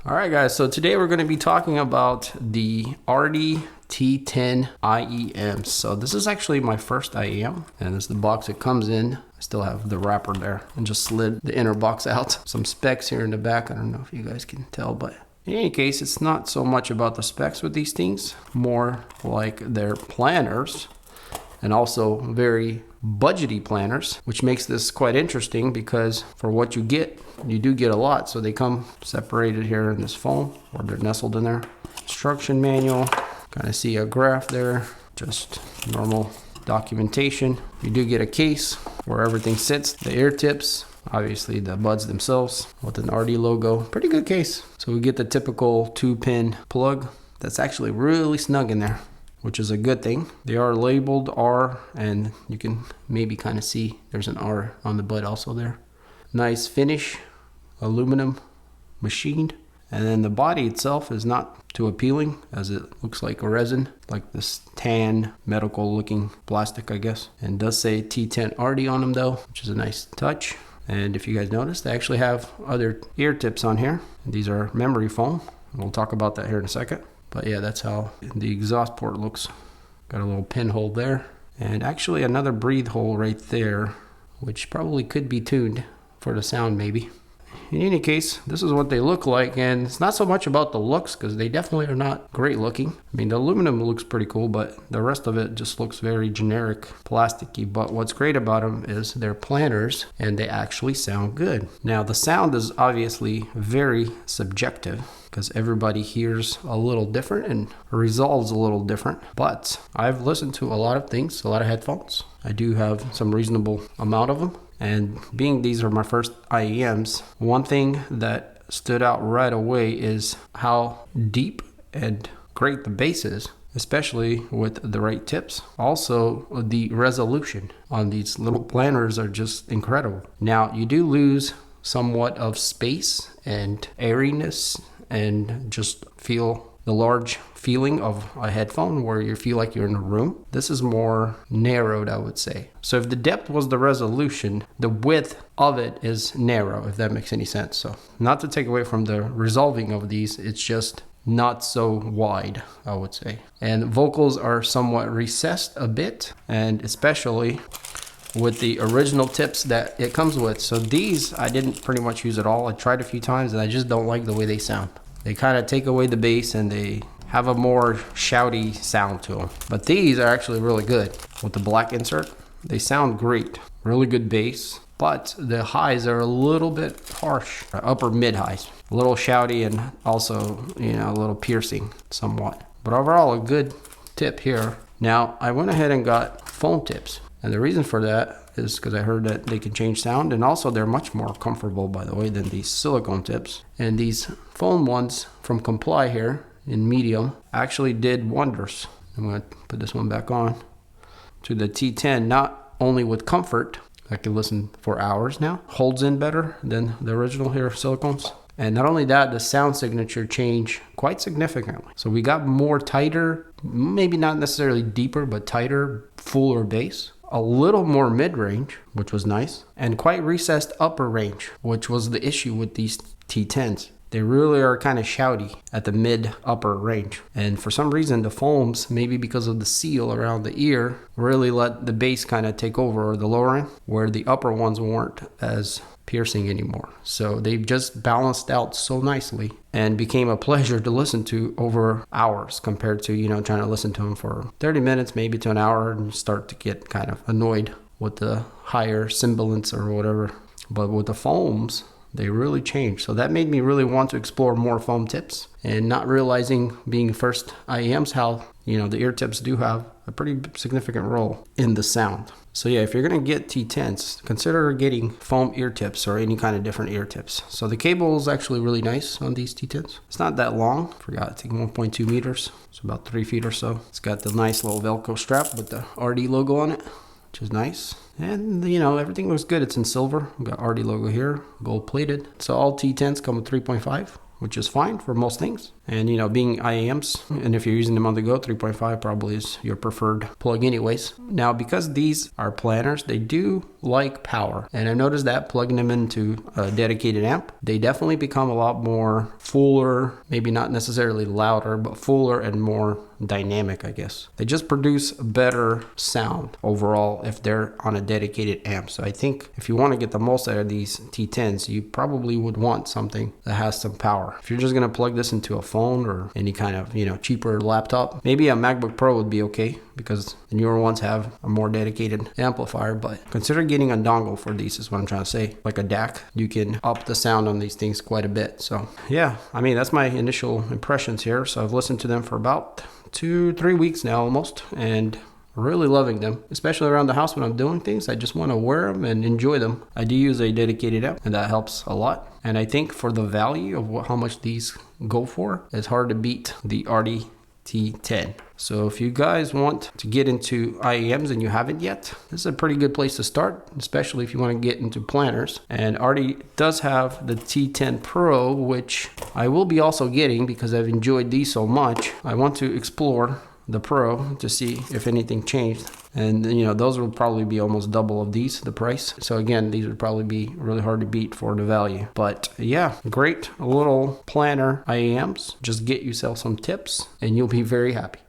All right, guys, so today we're going to be talking about the Artti T10 IEM. So this is actually my first IEM, and this is the box it comes in. I still have the wrapper there and just slid the inner box out. Some specs here in the back. I don't know if you guys can tell, but in any case, it's not so much about the specs with these things, more like their planners, and also very budgety planners, which makes this quite interesting because for what you get, you do get a lot. So they come separated here in this foam, or they're nestled in there. Instruction manual, kind of see a graph there, just normal documentation. You do get a case where everything sits, the ear tips, obviously the buds themselves with an Artti logo. Pretty good case. So we get the typical 2-pin plug that's actually really snug in there, which is a good thing. They are labeled R, and you can maybe kind of see there's an R on the bud also there. Nice finish, aluminum machined. And then the body itself is not too appealing, as it looks like a resin, like this tan medical looking plastic, I guess. And it does say T10 Artti on them though, which is a nice touch. And if you guys notice, they actually have other ear tips on here. And these are memory foam. We'll talk about that here in a second. But yeah, that's how the exhaust port looks. Got a little pinhole there. And actually another breathe hole right there, which probably could be tuned for the sound maybe. In any case, this is what they look like, and it's not so much about the looks because they definitely are not great looking. I mean, the aluminum looks pretty cool, but the rest of it just looks very generic, plasticky. But what's great about them is they're planners and they actually sound good. Now, the sound is obviously very subjective because everybody hears a little different and resolves a little different. But I've listened to a lot of things, a lot of headphones. I do have some reasonable amount of them. And being these are my first IEMs, one thing that stood out right away is how deep and great the bass is, especially with the right tips. Also, the resolution on these little planners are just incredible. Now, you do lose somewhat of space and airiness and just feel the large feeling of a headphone where you feel like you're in a room. This is more narrowed, I would say. So if the depth was the resolution, the width of it is narrow, if that makes any sense. So not to take away from the resolving of these, it's just not so wide, I would say. And vocals are somewhat recessed a bit, and especially with the original tips that it comes with. So these I didn't pretty much use at all. I tried a few times and I just don't like the way they sound. They kind of take away the bass and they have a more shouty sound to them. But these are actually really good. With the black insert, they sound great. Really good bass, but the highs are a little bit harsh. Upper mid highs. A little shouty and also, a little piercing somewhat. But overall, a good tip here. Now, I went ahead and got foam tips. And the reason for that is because I heard that they can change sound, and also they're much more comfortable, by the way, than these silicone tips. And these foam ones from Comply here in medium actually did wonders. I'm going to put this one back on to the T10, not only with comfort, I can listen for hours now, holds in better than the original here silicones. And not only that, the sound signature changed quite significantly. So we got more tighter, maybe not necessarily deeper, but tighter, fuller bass. A little more mid-range, which was nice, and quite recessed upper range, which was the issue with these T10s. They really are kind of shouty at the mid-upper range. And for some reason, the foams, maybe because of the seal around the ear, really let the bass kind of take over, or the lower end, where the upper ones weren't as piercing anymore. So they've just balanced out so nicely and became a pleasure to listen to over hours compared to, trying to listen to them for 30 minutes, maybe to an hour, and start to get kind of annoyed with the higher sibilance or whatever. But with the foams, they really changed. So that made me really want to explore more foam tips, and not realizing, being first IEMs, how, the ear tips do have a pretty significant role in the sound. So yeah, if you're going to get T10s, consider getting foam ear tips or any kind of different ear tips. So the cable is actually really nice on these T10s. It's not that long. Forgot, I think 1.2 meters. It's about 3 feet or so. It's got the nice little Velcro strap with the Artti logo on it, which is nice. And everything looks good. It's in silver. We got Artti logo here, gold plated. So all T10s come with 3.5. which is fine for most things. And you know, being IEMs, and if you're using them on the go, 3.5 probably is your preferred plug anyways. Now, because these are planners, they do like power. And I noticed that plugging them into a dedicated amp, they definitely become a lot more fuller, maybe not necessarily louder, but fuller and more dynamic, I guess. They just produce better sound overall if they're on a dedicated amp. So I think if you want to get the most out of these T10s, you probably would want something that has some power. If you're just going to plug this into a phone or any kind of, you know, cheaper laptop, maybe a MacBook Pro would be okay because the newer ones have a more dedicated amplifier. But consider getting a dongle for these is what I'm trying to say. Like a DAC, you can up the sound on these things quite a bit. So yeah, I mean, that's my initial impressions here. So I've listened to them for about 2-3 weeks now almost, and really loving them, especially around the house when I'm doing things. I just want to wear them and enjoy them. I do use a dedicated amp, and that helps a lot. And I think for the value of how much these go for, it's hard to beat the Artti T10. So if you guys want to get into IEMs and you haven't yet, this is a pretty good place to start, especially if you want to get into planners. And Artti does have the T10 Pro, which I will be also getting because I've enjoyed these so much. I want to explore the Pro to see if anything changed. And you know, those will probably be almost double of these, the price. So again, these would probably be really hard to beat for the value. But yeah, great little planner IEMs. Just get yourself some tips and you'll be very happy.